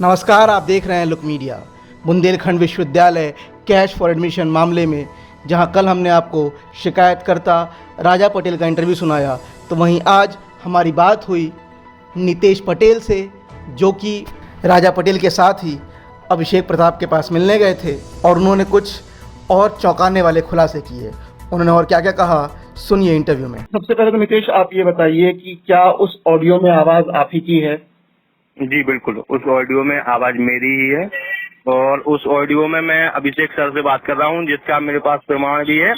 नमस्कार, आप देख रहे हैं लुक मीडिया। बुंदेलखंड विश्वविद्यालय कैश फॉर एडमिशन मामले में जहां कल हमने आपको शिकायतकर्ता राजा पटेल का इंटरव्यू सुनाया, तो वहीं आज हमारी बात हुई नितेश पटेल से, जो कि राजा पटेल के साथ ही अभिषेक प्रताप के पास मिलने गए थे और उन्होंने कुछ और चौंकाने वाले खुलासे किए। उन्होंने और क्या क्या कहा, सुनिए इंटरव्यू में। सबसे पहले तो नितेश आप ये बताइए कि क्या उस ऑडियो में आवाज आप ही की है? जी बिल्कुल, उस ऑडियो में आवाज मेरी ही है और उस ऑडियो में मैं अभिषेक सर से बात कर रहा हूँ, जिसका मेरे पास प्रमाण भी है।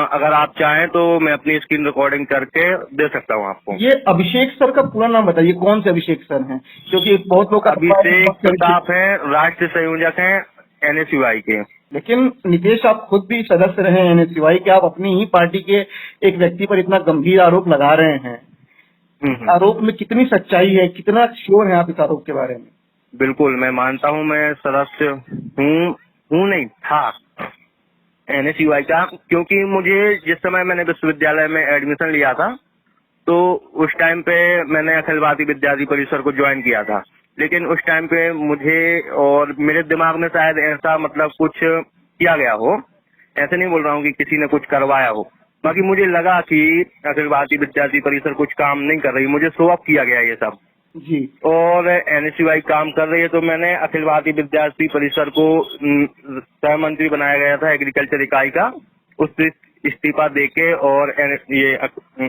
अगर आप चाहें तो मैं अपनी स्क्रीन रिकॉर्डिंग करके दे सकता हूँ आपको। ये अभिषेक सर का पूरा नाम बताइए, कौन से अभिषेक सर हैं? क्योंकि बहुत लोग अभिषेक प्रताप है, राष्ट्रीय संयोजक हैं NSUI के। लेकिन नितेश, आप खुद भी सदस्य रहे हैं NSUI के, आप अपनी ही पार्टी के एक व्यक्ति पर इतना गंभीर आरोप लगा रहे हैं। आरोप में कितनी सच्चाई है, कितना श्योर है आप इस आरोप के बारे में? बिल्कुल, मैं मानता हूँ, मैं सदस्य हूँ नहीं था NSUI का, क्योंकि मुझे जिस समय मैंने विश्वविद्यालय में एडमिशन लिया था तो उस टाइम पे मैंने अखिल भारतीय विद्यार्थी परिषद को ज्वाइन किया था। लेकिन उस टाइम पे मुझे और मेरे दिमाग में शायद ऐसा मतलब कुछ किया गया हो, ऐसे नहीं बोल रहा हूँ कि किसी ने कुछ करवाया हो, बाकी मुझे लगा कि अखिल भारतीय विद्यार्थी परिषद कुछ काम नहीं कर रही, मुझे शो ऑफ किया गया ये सब जी। और NSUI काम कर रही है, तो मैंने अखिल भारतीय विद्यार्थी परिषद को सह मंत्री बनाया गया था एग्रीकल्चर इकाई का, उस इस्तीफा देके और ये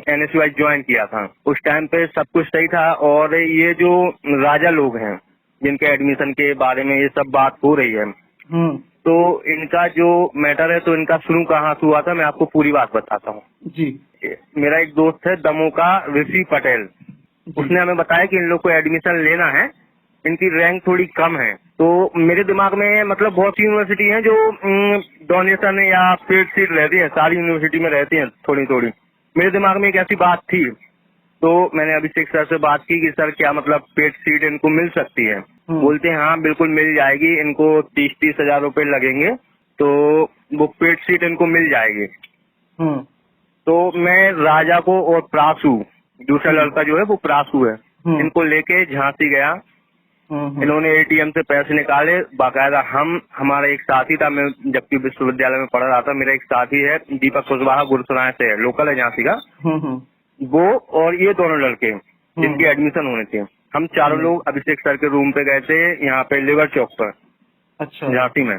NSUI ज्वाइन किया था। उस टाइम पे सब कुछ सही था और ये जो राजा लोग हैं जिनके एडमिशन के बारे में ये सब बात हो रही है, तो इनका जो मैटर है, तो इनका शुरू कहाँ से हुआ था, मैं आपको पूरी बात बताता हूँ जी। मेरा एक दोस्त है दमोह का, ऋषि पटेल, उसने हमें बताया कि इन लोग को एडमिशन लेना है, इनकी रैंक थोड़ी कम है। तो मेरे दिमाग में मतलब बहुत सी यूनिवर्सिटी हैं जो डोनेशन या पेड सीट रहती है, सारी यूनिवर्सिटी में रहती हैं थोड़ी थोड़ी। मेरे दिमाग में एक ऐसी बात थी, तो मैंने अभिषेक सर से बात की कि सर क्या मतलब पेड सीट इनको मिल सकती है? बोलते हैं हाँ बिल्कुल मिल जाएगी, इनको 30-30 हजार रुपए लगेंगे तो वो पेड सीट इनको मिल जाएगी। तो मैं राजा को और प्रासु, दूसरा लड़का जो है वो प्रासु है, इनको लेके झांसी गया। इन्होंने ATM से पैसे निकाले बाकायदा। हमारा एक साथी था, मैं जबकि विश्वविद्यालय में पढ़ रहा था, मेरा एक साथी है दीपक कुशवाहा, गुरुसराय से है, लोकल है झांसी का, वो और ये दोनों लड़के जिनके एडमिशन होने थे, हम चारों लोग अभिषेक सर के रूम पे गए थे, यहाँ पे लिवर चौक पर, अच्छा, झांसी में।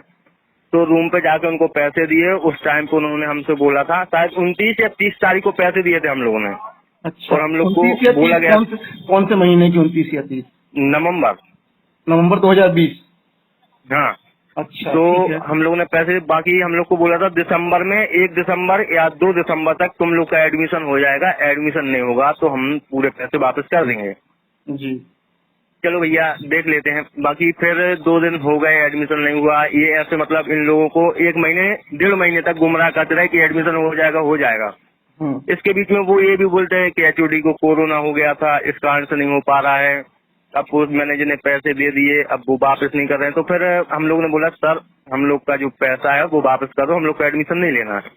तो रूम पे जाके उनको पैसे दिए। उस टाइम पे उन्होंने हमसे बोला था, शायद 29 या 30 तारीख को पैसे दिए थे हम लोगों ने। अच्छा। और हम लोग को बोला गया, कौन से महीने की 29 या 30? नवंबर 2020। हाँ। अच्छा, तो ठीक है। हम लोगों ने पैसे, बाकी हम लोग को बोला था दिसंबर में, 1 दिसंबर या 2 दिसंबर तक तुम लोग का एडमिशन हो जाएगा, एडमिशन नहीं होगा तो हम पूरे पैसे वापस कर देंगे। जी। चलो भैया देख लेते हैं। बाकी फिर 2 दिन हो गए, एडमिशन नहीं हुआ। ये ऐसे मतलब इन लोगों को 1 महीने 1.5 महीने तक गुमराह करते रहे कि एडमिशन हो जाएगा हो जाएगा। इसके बीच में वो ये भी बोलते हैं कि HOD को कोरोना हो गया था, इस कारण से नहीं हो पा रहा है। अब उस मैनेजर ने पैसे दे दिए, अब वो वापस नहीं कर रहे हैं। तो फिर हम लोग ने बोला सर हम लोग का जो पैसा है वो वापस कर दो, हम लोग को एडमिशन नहीं लेना है।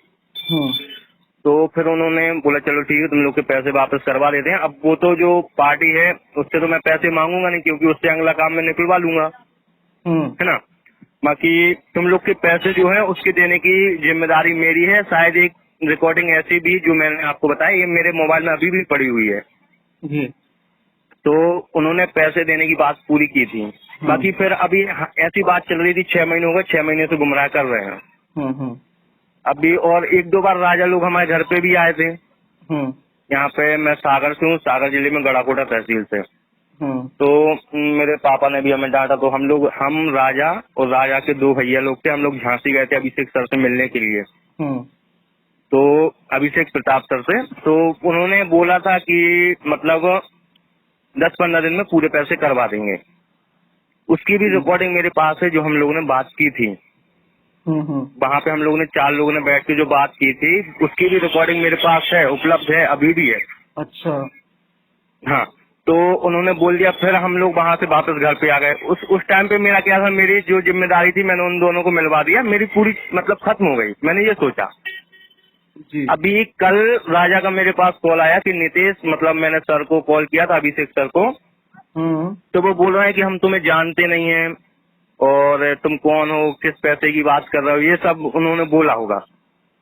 तो फिर उन्होंने बोला चलो ठीक है, तुम लोग के पैसे वापस करवा देते हैं। अब वो तो जो पार्टी है उससे तो मैं पैसे मांगूंगा नहीं, क्योंकि उससे अगला काम मैं निकलवा लूंगा, है ना। बाकी तुम लोग के पैसे जो है उसके देने की जिम्मेदारी मेरी है। शायद एक रिकॉर्डिंग ऐसी भी जो मैंने आपको बताया, ये मेरे मोबाइल में अभी भी पड़ी हुई है जी। तो उन्होंने पैसे देने की बात पूरी की थी। बाकी फिर अभी ऐसी बात चल रही थी, 6 महीने हो गए, 6 महीने से गुमराह कर रहे हैं। अभी और 1-2 बार राजा लोग हमारे घर पे भी आए थे। यहाँ पे मैं सागर से हूँ, सागर जिले में गढ़ाकोटा तहसील से। तो मेरे पापा ने भी हमें डांटा, तो हम राजा और राजा के 2 भैया लोग थे, हम लोग झांसी गए थे अभिषेक सर से मिलने के लिए। तो अभिषेक प्रताप सर से, तो उन्होंने बोला था कि मतलब 10-15 दिन में पूरे पैसे करवा देंगे। उसकी भी रिकॉर्डिंग मेरे पास है जो हम लोगों ने बात की थी। वहाँ पे हम लोगों ने 4 लोगों ने बैठ के जो बात की थी उसकी भी रिकॉर्डिंग मेरे पास है, उपलब्ध है, अभी भी है। अच्छा। हाँ। तो उन्होंने बोल दिया, फिर हम लोग वहाँ से वापस घर पे आ गए। उस टाइम पे मेरा क्या था, मेरी जो जिम्मेदारी थी मैंने उन दोनों को मिलवा दिया, मेरी पूरी मतलब खत्म हो गई। मैंने ये सोचा जी। अभी कल राजा का मेरे पास कॉल आया कि नितेश, मतलब मैंने सर को कॉल किया था, अभिषेक सर को, तो वो बोल रहे हैं कि हम तुम्हें जानते नहीं हैं और तुम कौन हो, किस पैसे की बात कर रहे हो, ये सब उन्होंने बोला होगा।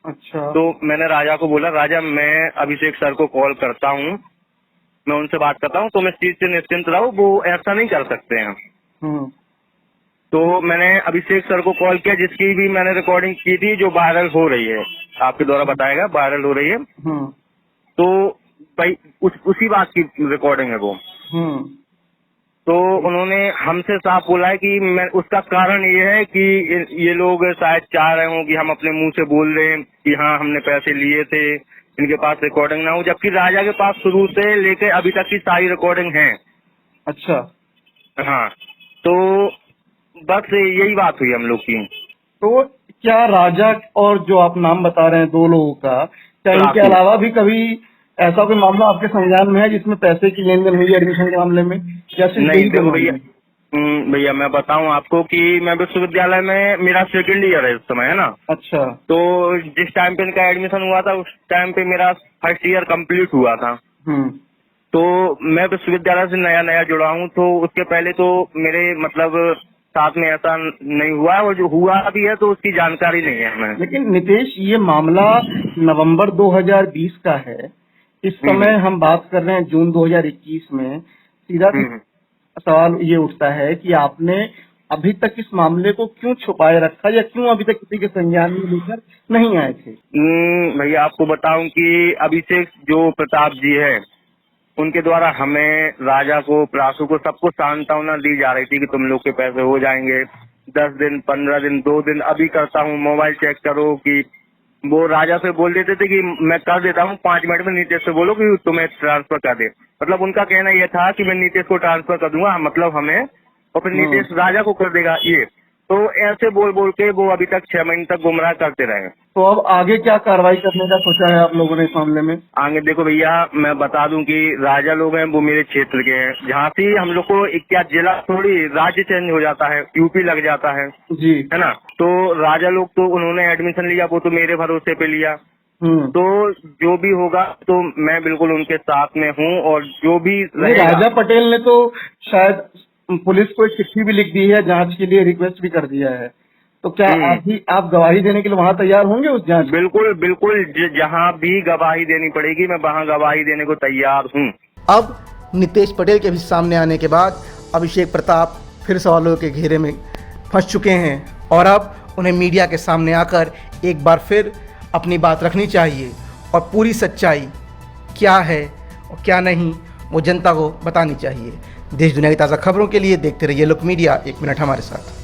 अच्छा। तो मैंने राजा को बोला, राजा मैं अभिषेक सर को कॉल करता हूँ, मैं उनसे बात करता हूँ, तुम इस चीज से निश्चिंत रहो, वो ऐसा नहीं कर सकते हैं। तो मैंने अभिषेक सर को कॉल किया, जिसकी भी मैंने रिकॉर्डिंग की थी, जो वायरल हो रही है, आपके द्वारा बताएगा वायरल हो रही है। तो भाई उसी बात की रिकॉर्डिंग है वो। तो उन्होंने हमसे साफ बोला है कि मैं उसका कारण ये है कि ये लोग शायद चाह रहे हो कि हम अपने मुंह से बोल रहे हैं कि हाँ हमने पैसे लिए थे, इनके पास रिकॉर्डिंग ना हो, जबकि राजा के पास शुरू से लेके अभी तक की सारी रिकॉर्डिंग है। अच्छा। हाँ, तो बस यही बात हुई हम लोग की। तो क्या राजा और जो आप नाम बता रहे हैं दो लोगों का, क्या इनके राखी। अलावा भी कभी ऐसा कोई मामला आपके संज्ञान में है जिसमें पैसे की लेन देन हुई एडमिशन के मामले में, या सिर्फ नहीं यही दो देखो मामले? भैया मैं बताऊं आपको कि मैं विश्वविद्यालय में, मेरा सेकंड ईयर है इस समय, है ना। अच्छा। तो जिस टाइम पे इनका एडमिशन हुआ था उस टाइम पे मेरा फर्स्ट ईयर कंप्लीट हुआ था। तो मैं विश्वविद्यालय से नया नया जुड़ा हूँ, तो उसके पहले तो मेरे मतलब साथ में ऐसा नहीं हुआ है, और जो हुआ भी है तो उसकी जानकारी नहीं है हमें। लेकिन नितेश, ये मामला नवंबर 2020 का है, इस समय हम बात कर रहे हैं जून 2021 में। सीधा सवाल ये उठता है कि आपने अभी तक इस मामले को क्यों छुपाए रखा, या क्यों अभी तक किसी के संज्ञान में लेकर नहीं आए थे? भैया आपको बताऊं कि अभिषेक जो प्रताप जी है, उनके द्वारा हमें, राजा को, प्रासु को, सबको सांत्वना दी जा रही थी कि तुम लोग के पैसे हो जाएंगे 10 दिन, 15 दिन, 2 दिन, अभी करता हूँ, मोबाइल चेक करो। कि वो राजा से बोल देते थे कि मैं कर देता हूँ 5 मिनट में, नीतीश से बोलो कि तुम्हें ट्रांसफर कर दे। मतलब उनका कहना यह था कि मैं नीतीश को ट्रांसफर कर दूंगा, मतलब हमें, और फिर नीतीश राजा को कर देगा ये। तो ऐसे बोल बोल के वो अभी तक 6 महीने तक गुमराह करते रहे। तो अब आगे क्या कार्रवाई करने का सोचा है आप लोगों ने इस मामले में? आगे देखो भैया, मैं बता दूं कि राजा लोग हैं वो मेरे क्षेत्र के हैं, जहाँ से हम लोग को क्या जिला थोड़ी राज्य चेंज हो जाता है, यूपी लग जाता है जी, है ना। तो राजा लोग तो उन्होंने एडमिशन लिया, वो तो मेरे भरोसे पे लिया। तो जो भी होगा तो मैं बिल्कुल उनके साथ में हूँ, और जो भी रहेगा। राजा पटेल ने तो शायद पुलिस को एक चिट्ठी भी लिख दी है, जांच के लिए रिक्वेस्ट भी कर दिया है। तो क्या आप गवाही देने के लिए वहाँ तैयार होंगे उस जांच? बिल्कुल बिल्कुल, जहाँ भी गवाही देनी पड़ेगी मैं वहाँ गवाही देने को तैयार हूँ। अब नितेश पटेल के भी सामने आने के बाद अभिषेक प्रताप फिर सवालों के घेरे में फंस चुके हैं, और अब उन्हें मीडिया के सामने आकर एक बार फिर अपनी बात रखनी चाहिए, और पूरी सच्चाई क्या है और क्या नहीं वो जनता को बतानी चाहिए। देश दुनिया की ताज़ा खबरों के लिए देखते रहिए लुक मीडिया। 1 मिनट हमारे साथ।